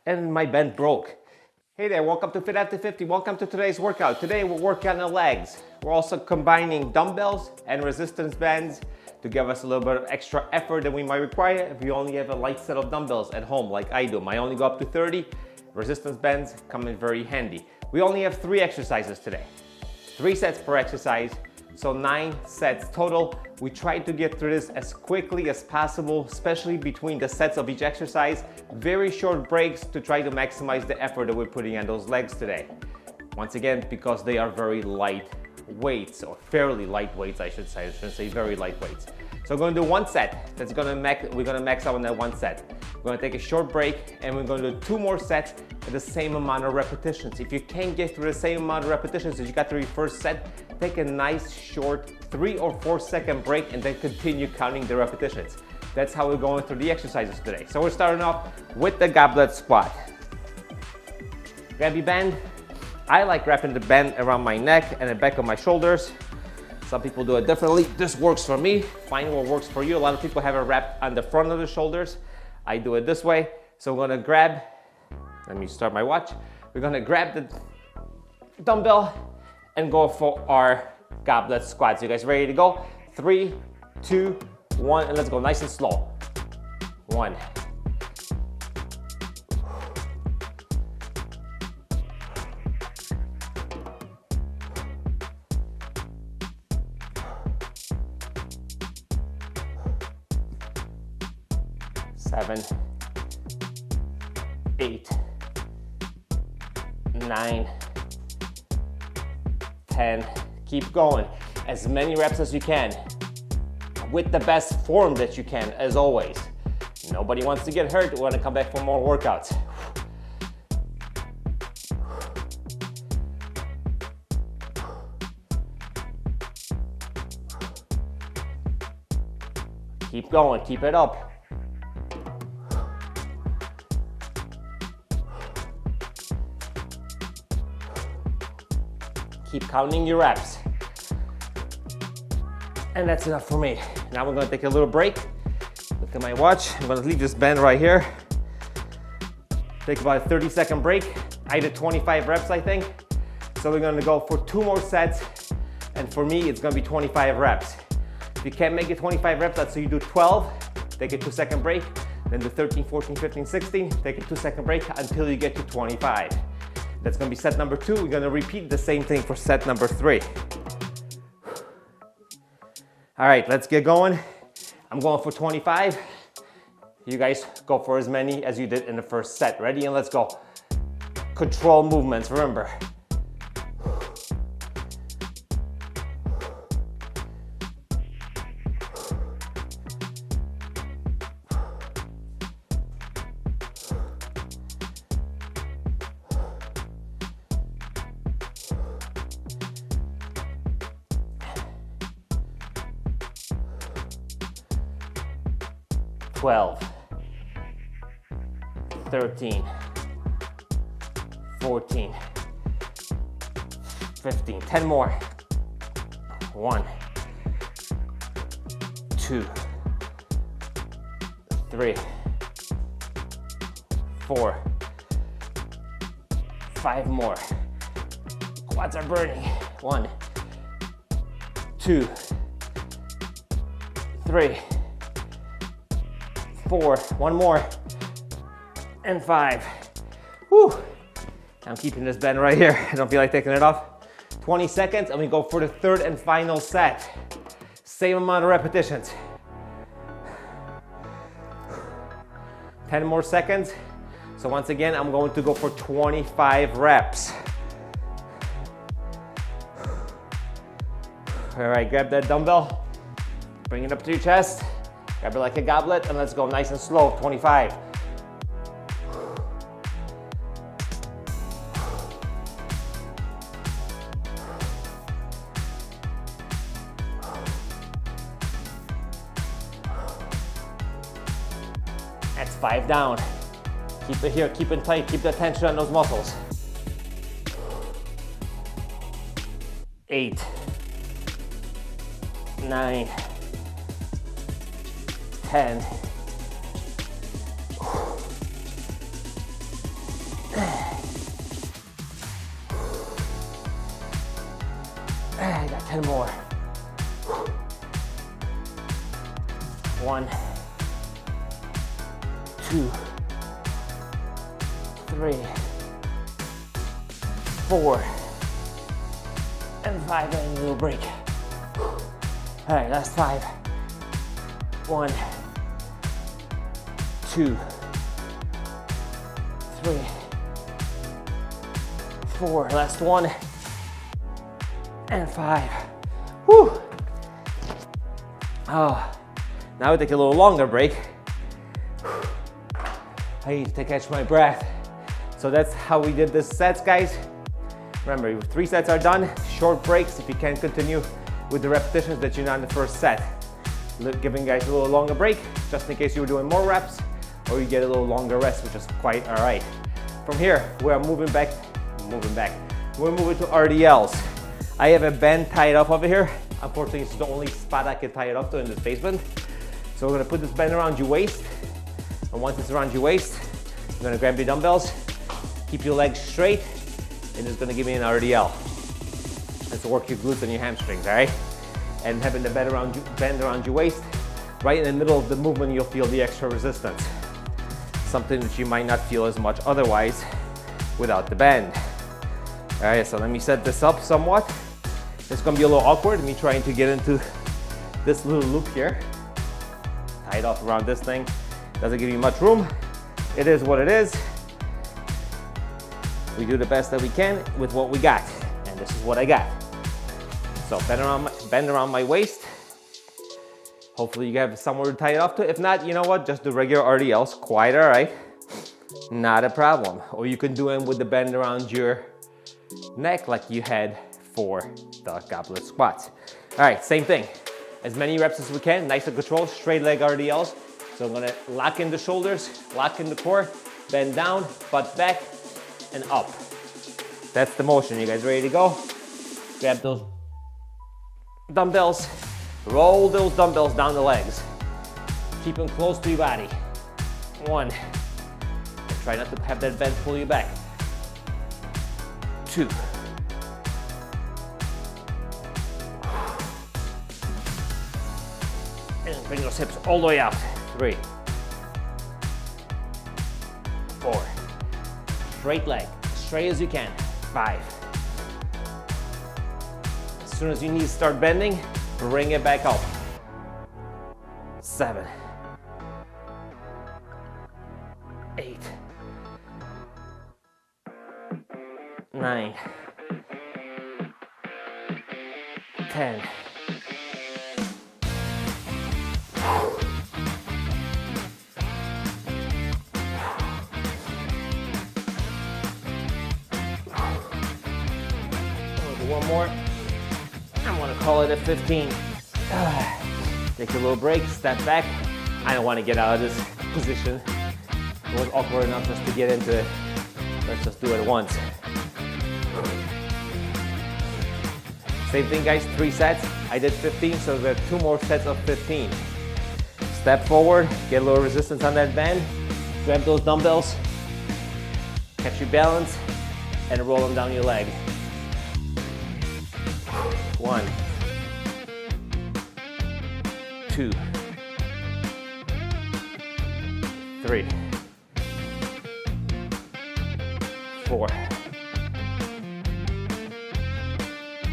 and my band broke. Hey there, welcome to Fit After 50. Welcome to today's workout. Today we're working on the legs. We're also combining dumbbells and resistance bands to give us a little bit of extra effort than we might require if you only have a light set of dumbbells at home like I do. I only go up to 30. Resistance bands come in very handy. We only have 3 exercises today. 3 sets per exercise, so 9 sets total. We try to get through this as quickly as possible, especially between the sets of each exercise. Very short breaks to try to maximize the effort that we're putting on those legs today. Once again, because they are very light weights, or fairly light weights, I should say. I shouldn't say very light weights. So we're gonna do 1 set. We're gonna max out on that 1 set. We're gonna take a short break and we're gonna do 2 more sets at the same amount of repetitions. If you can't get through the same amount of repetitions as you got through your first set, take a nice short 3 or 4 second break and then continue counting the repetitions. That's how we're going through the exercises today. So we're starting off with the goblet squat. Grab your band. I like wrapping the band around my neck and the back of my shoulders. Some people do it differently. This works for me. Find what works for you. A lot of people have it wrapped on the front of the shoulders. I do it this way. So we're gonna grab, let me start my watch. We're gonna grab the dumbbell and go for our goblet squats. You guys ready to go? 3, 2, 1, and let's go nice and slow. 1. 7, 8, 9, 10. Keep going. As many reps as you can with the best form that you can, as always. Nobody wants to get hurt. We want to come back for more workouts. Keep going. Keep it up. Keep counting your reps. And that's enough for me. Now we're gonna take a little break. Look at my watch. I'm gonna leave this band right here. Take about a 30-second break. I did 25 reps, I think. So we're gonna go for 2 more sets. And for me, it's gonna be 25 reps. If you can't make it 25 reps, let's say you do 12, take a 2-second break, then do 13, 14, 15, 16, take a 2-second break until you get to 25. That's gonna be set number 2. We're gonna repeat the same thing for set number 3. All right, let's get going. I'm going for 25. You guys go for as many as you did in the first set. Ready? And let's go. Control movements, remember. 12, 13, 14, 15, 10 more. 1, 2, 3, 4, 5 more. Quads are burning. 1, 2, 3, 4, 1 more, and 5. Whew. I'm keeping this band right here. I don't feel like taking it off. 20 seconds, and we go for the 3rd and final set. Same amount of repetitions. 10 more seconds. So once again, I'm going to go for 25 reps. All right, grab that dumbbell, bring it up to your chest. Grab it like a goblet, and let's go nice and slow, 25. That's 5 down. Keep it here, keep it tight, keep the tension on those muscles. 8, 9, 10, 10 more. 1, 2, 3, 4, and 5, and a little break. All right, last 5. 1, 2, 3, 4, last 1, and 5. Whew. Oh, now we take a little longer break. I need to catch my breath. So that's how we did this sets, guys. Remember, 3 sets are done, short breaks if you can continue with the repetitions that you done in the first set. Giving guys a little longer break, just in case you were doing more reps, or you get a little longer rest, which is quite all right. From here, we're moving back. We're moving to RDLs. I have a band tied up over here. Unfortunately, it's the only spot I can tie it up to in this basement. So we're gonna put this band around your waist. And once it's around your waist, you're gonna grab your dumbbells, keep your legs straight, and it's gonna give me an RDL. Let's work your glutes and your hamstrings, all right? And having the band around your waist, right in the middle of the movement, you'll feel the extra resistance. Something that you might not feel as much otherwise without the band. All right, so let me set this up somewhat. It's gonna be a little awkward, me trying to get into this little loop here. Tie it off around this thing. Doesn't give you much room. It is what it is. We do the best that we can with what we got, and this is what I got. So bend around my waist. Hopefully you have somewhere to tie it off to. If not, you know what? Just the regular RDLs, quite all right. Not a problem. Or you can do them with the bend around your neck like you had for the goblet squats. All right, same thing. As many reps as we can, nice and controlled, straight leg RDLs. So I'm gonna lock in the shoulders, lock in the core, bend down, butt back, and up. That's the motion. You guys ready to go? Grab those dumbbells, roll those dumbbells down the legs. Keep them close to your body. 1, and try not to have that bend pull you back. 2, and bring those hips all the way out. 3, 4, straight leg, straight as you can. 5. As soon as you need to start bending, bring it back up. 7, 8, 9, 10. One more. I'm gonna call it a 15. Take a little break, step back. I don't want to get out of this position. It was awkward enough just to get into it. Let's just do it once. Same thing, guys, 3 sets. I did 15, so there are 2 more sets of 15. Step forward, get a little resistance on that band. Grab those dumbbells, catch your balance, and roll them down your leg. 1, 2, 3, 4,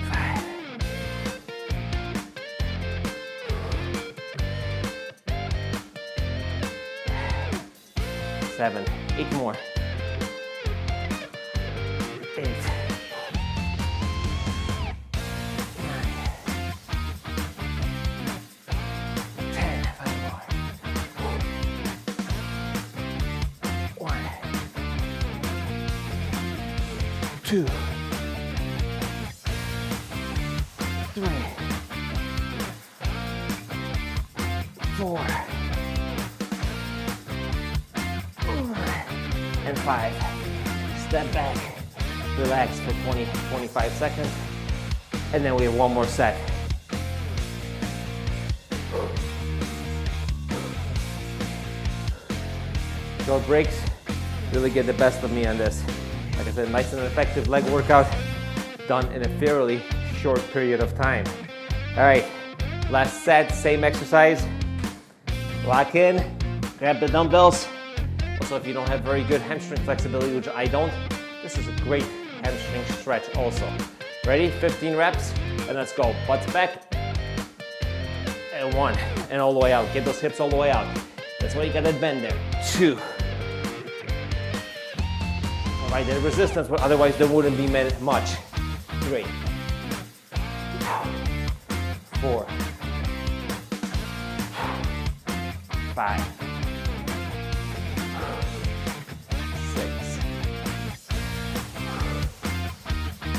5, 7, 8 more. 8. 2, 3, 4, and 5. Step back, relax for 20-25 seconds, and then we have 1 more set. Short breaks really get the best of me on this. Like I said, nice and effective leg workout done in a fairly short period of time. All right, last set, same exercise. Lock in, grab the dumbbells. Also, if you don't have very good hamstring flexibility, which I don't, this is a great hamstring stretch also. Ready? 15 reps, and let's go. Butts back, and 1, and all the way out. Get those hips all the way out. That's why you got that bend there. 2. All right, the resistance, but otherwise there wouldn't be much. 3. 4. 5. 6.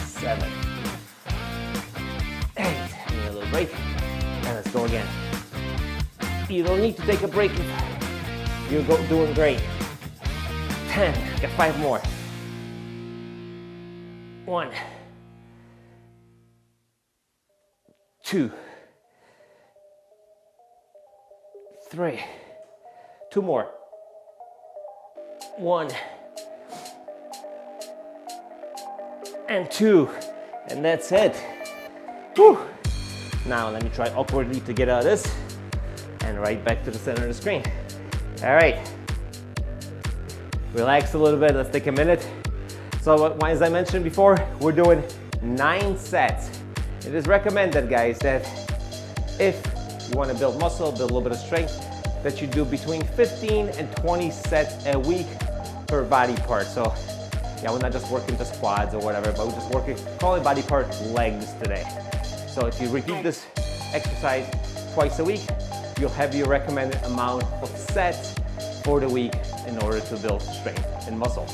7. 8. Need a little break. And let's go again. You don't need to take a break if you're doing great. 10. Get 5 more. 1. 2. 3. 2 more. 1. And 2. And that's it. Whew. Now let me try awkwardly to get out of this and right back to the center of the screen. All right. Relax a little bit. Let's take a minute. So as I mentioned before, we're doing 9 sets. It is recommended, guys, that if you want to build muscle, build a little bit of strength, that you do between 15 and 20 sets a week per body part. So yeah, we're not just working just quads or whatever, but we're just working, call it body part legs today. So if you repeat this exercise twice a week, you'll have your recommended amount of sets for the week in order to build strength and muscle.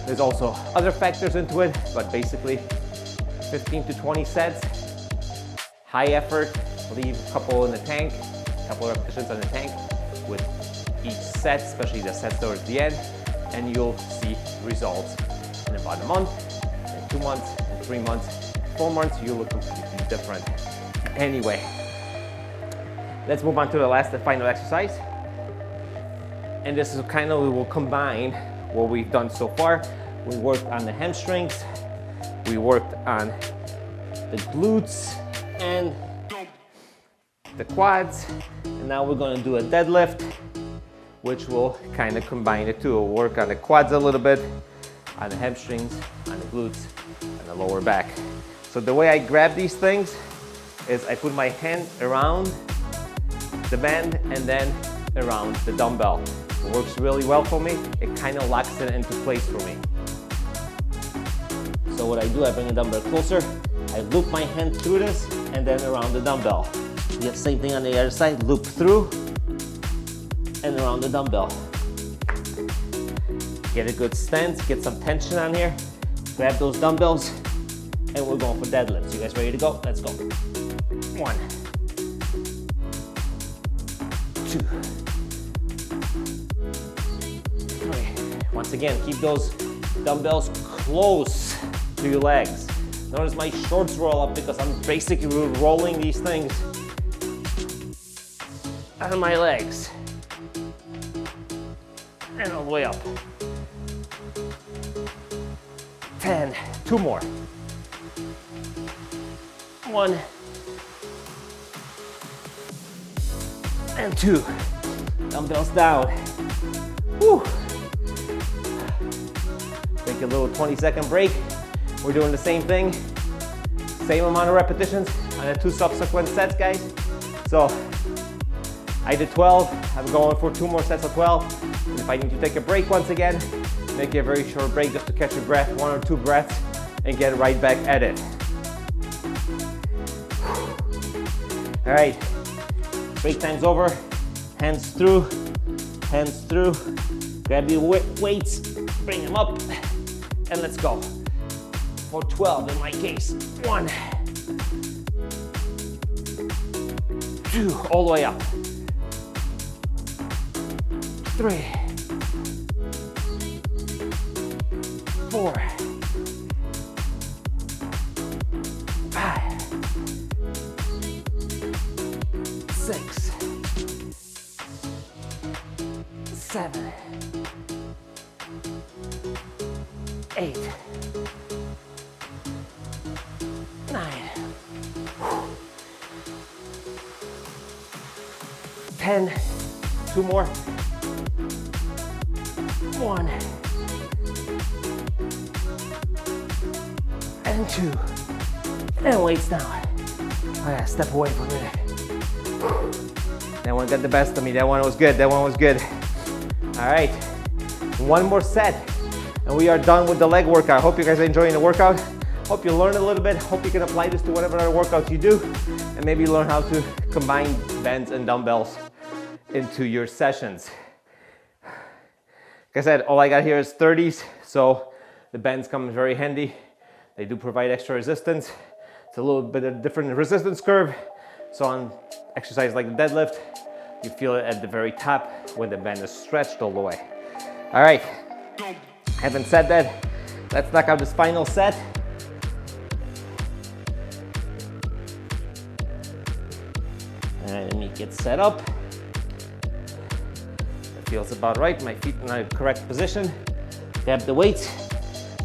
There's also other factors into it, but basically 15 to 20 sets, high effort, leave a couple in the tank, a couple repetitions on the tank with each set, especially the sets towards the end, and you'll see results in about a month, in 2 months, in 3 months, 4 months, you look completely different. Anyway, let's move on to the final exercise. And this is kind of, we will combine what we've done so far. We worked on the hamstrings, we worked on the glutes and the quads, and now we're going to do a deadlift, which will kind of combine the two. We'll work on the quads a little bit, on the hamstrings, on the glutes, and the lower back. So the way I grab these things is I put my hand around the band and then around the dumbbell. It works really well for me. It kind of locks it into place for me. So what I do, I bring the dumbbell closer, I loop my hand through this and then around the dumbbell. You have the same thing on the other side, loop through and around the dumbbell. Get a good stance, get some tension on here, grab those dumbbells, and we're going for deadlifts. You guys ready to go? Let's go. 1, 2, 3. Once again, keep those dumbbells close to your legs. Notice my shorts roll up because I'm basically rolling these things on my legs. And all the way up. 10, 2 more. 1 and 2. Dumbbells down. Whew. Take a little 20-second break. We're doing the same thing, same amount of repetitions on the 2 subsequent sets, guys. So I did 12, I'm going for 2 more sets of 12. And if I need to take a break once again, make it a very short break just to catch your breath, 1 or 2 breaths, and get right back at it. All right, break time's over. Hands through, grab your weights, bring them up, and let's go. For 12 in my case. 1, 2, all the way up. 3, 4, 5, 6, 7, 8, 9, 10, 2 more, 1, and 2, and weights down. I gotta step away for a minute. That one got the best of me. That one was good. That one was good. All right, one more set, and we are done with the leg workout. Hope you guys are enjoying the workout. Hope you learned a little bit. Hope you can apply this to whatever other workouts you do, and maybe learn how to combine bends and dumbbells into your sessions. Like I said, all I got here is 30s, so the bends come very handy. They do provide extra resistance. It's a little bit of a different resistance curve. So on exercises like the deadlift, you feel it at the very top when the band is stretched all the way. All right, having said that, let's knock out this final set. And let me get set up. That feels about right. My feet in the correct position. Grab the weights,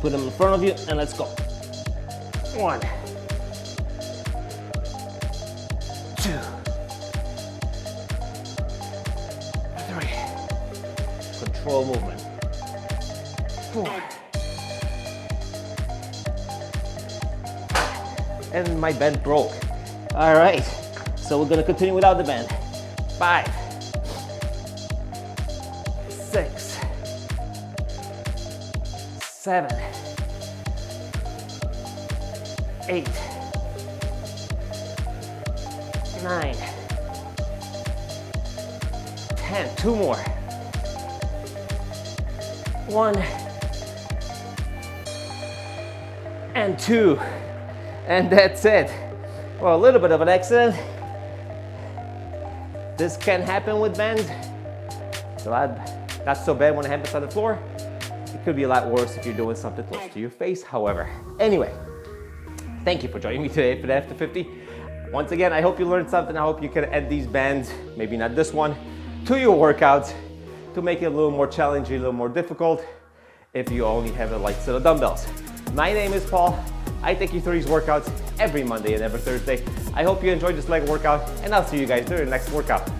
put them in front of you, and let's go. 1, 2, 3. Control movement. 4. And my band broke. All right, so we're gonna continue without the band. 5, 6, 7, 8, 9, 10, 2 more. 1, and 2, and that's it. Well, a little bit of an accident. This can happen with bends. It's a lot, not so bad when it happens on the floor. It could be a lot worse if you're doing something close to your face, however. Anyway, thank you for joining me today for the After 50. Once again, I hope you learned something. I hope you can add these bands, maybe not this one, to your workouts to make it a little more challenging, a little more difficult if you only have a light set of dumbbells. My name is Paul. I take you through these workouts every Monday and every Thursday. I hope you enjoyed this leg workout, and I'll see you guys during the next workout.